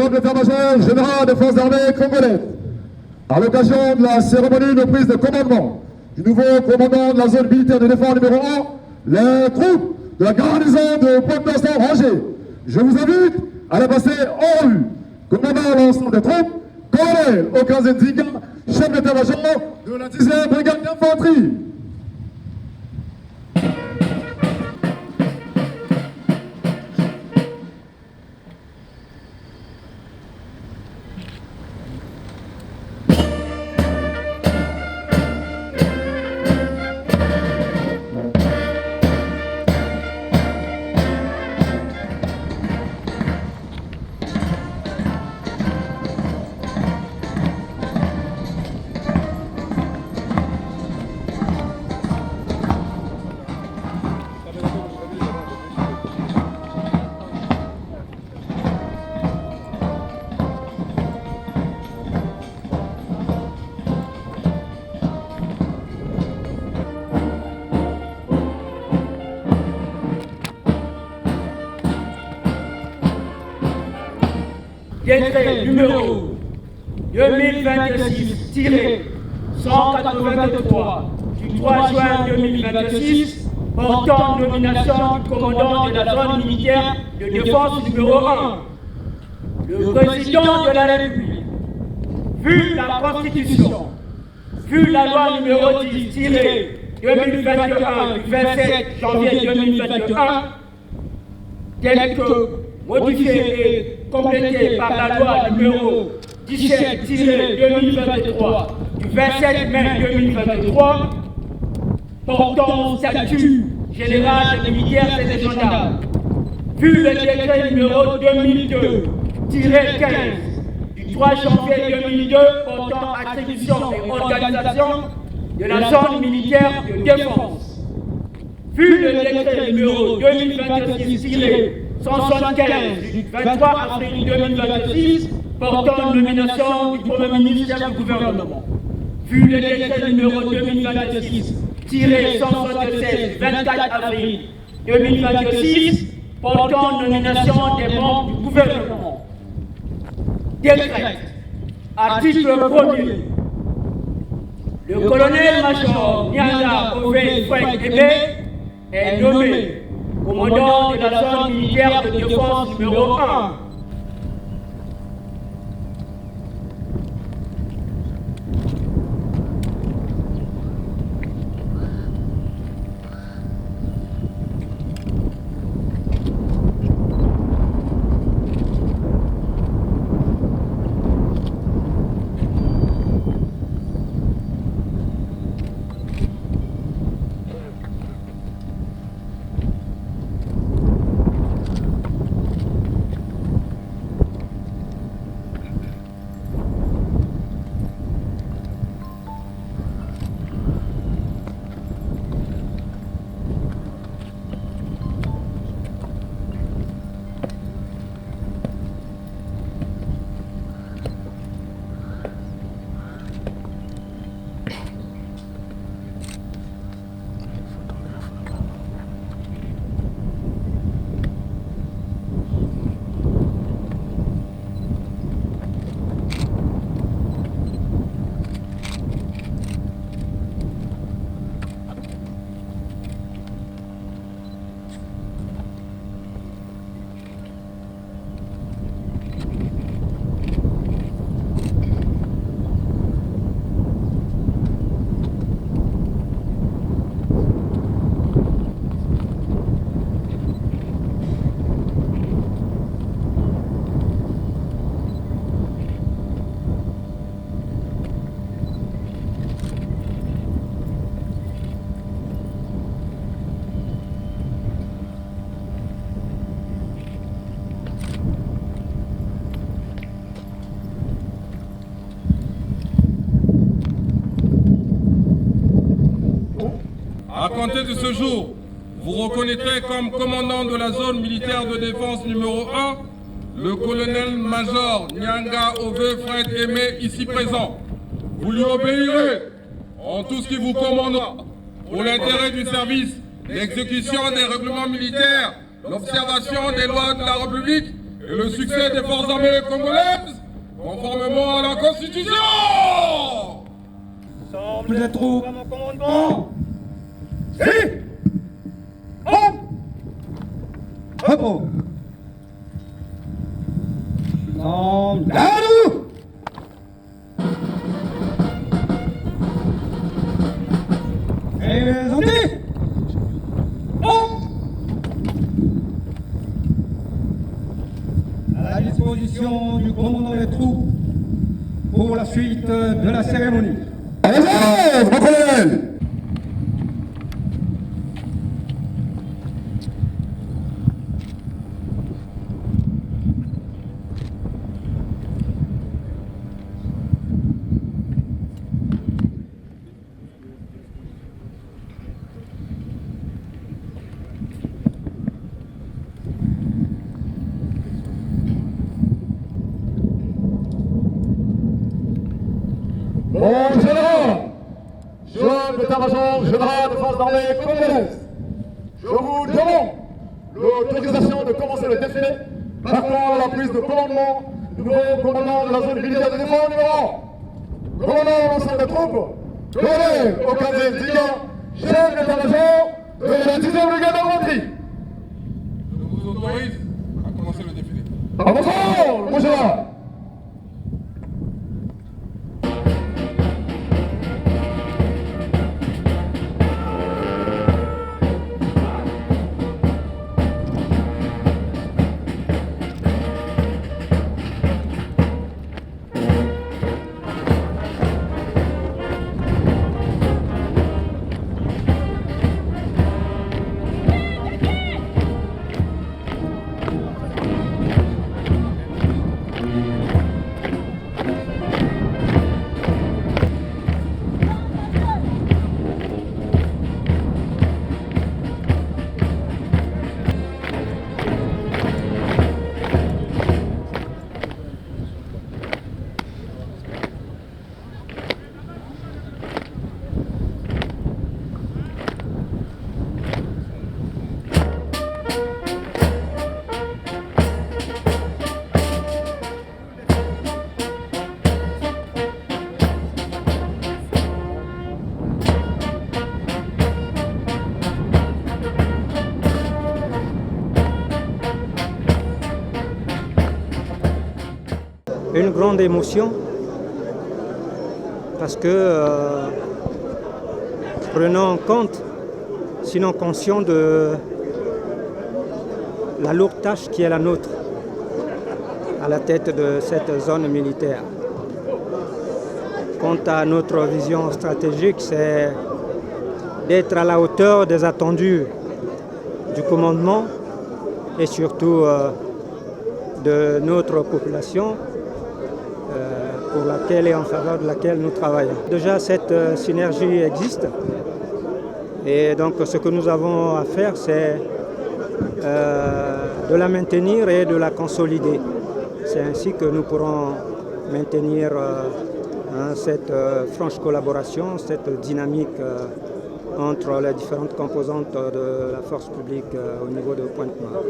nom de l'état-major général des forces armées congolaises, à l'occasion de la cérémonie de prise de commandement du nouveau commandant de la zone militaire de défense numéro 1, les troupes de la garnison de Pointe-Noire rangée. Je vous invite à la passer en revue. Commandant l'ensemble des troupes, colonel Okazen Zinga, chef d'état-major de la 10e brigade d'infanterie. Décret numéro 2026-183 du 3 juin 2026 portant nomination du commandant de la zone militaire de défense numéro 1. Le président de la République, vu la Constitution, vu la loi numéro 10-2021 du 27 janvier 2021, telle que modifiée et complétée par la loi numéro 17-2023 du 27 mai 2023 portant statut général des militaires et des gendarmes, vu le décret numéro 2002-15 du 3 janvier 2002 portant attribution et organisation de la zone militaire de défense, vu le décret numéro 2026-175 du 23 avril 2026 portant nomination du Premier ministre du gouvernement, vu le décret numéro 2026-176 du 24 avril 2026 portant nomination des membres du gouvernement. Décret. Article 1er. Le colonel-major Nyanga Ové Frank Ebe est nommé commandant de la zone militaire de défense numéro 1. À compter de ce jour, vous reconnaîtrez comme commandant de la zone militaire de défense numéro 1 le colonel-major Nyanga Ové Fred Aimé, ici présent. Vous lui obéirez en tout ce qui vous commandera pour l'intérêt du service, l'exécution des règlements militaires, l'observation des lois de la République et le succès des forces armées congolaises, conformément à la Constitution. Ensemble les troupes à mon commandement. Si. Hop. Repos. Ensemble. Debout. Présentez. À la disposition du commandant des troupes pour la suite de la cérémonie. Allez, mon colonel. Mon général, chef d'état-major général des forces armées congolaises, je vous demande l'autorisation de commencer le défilé marquant la prise de commandement du nouveau commandant de la zone militaire de défense numéro 1. Commandant l'ensemble des troupes, colonel Okaze Diga, chef d'état-major de la 10e brigade d'infanterie. Je vous autorise à commencer le défilé. Avançons, mon général. Une grande émotion parce que prenant en compte, sinon conscient de la lourde tâche qui est la nôtre à la tête de cette zone militaire. Quant à notre vision stratégique, c'est d'être à la hauteur des attendus du commandement et surtout de notre population pour laquelle et en faveur de laquelle nous travaillons. Déjà, cette synergie existe et donc ce que nous avons à faire, c'est de la maintenir et de la consolider. C'est ainsi que nous pourrons maintenir cette franche collaboration, cette dynamique entre les différentes composantes de la force publique au niveau de Pointe-Noire.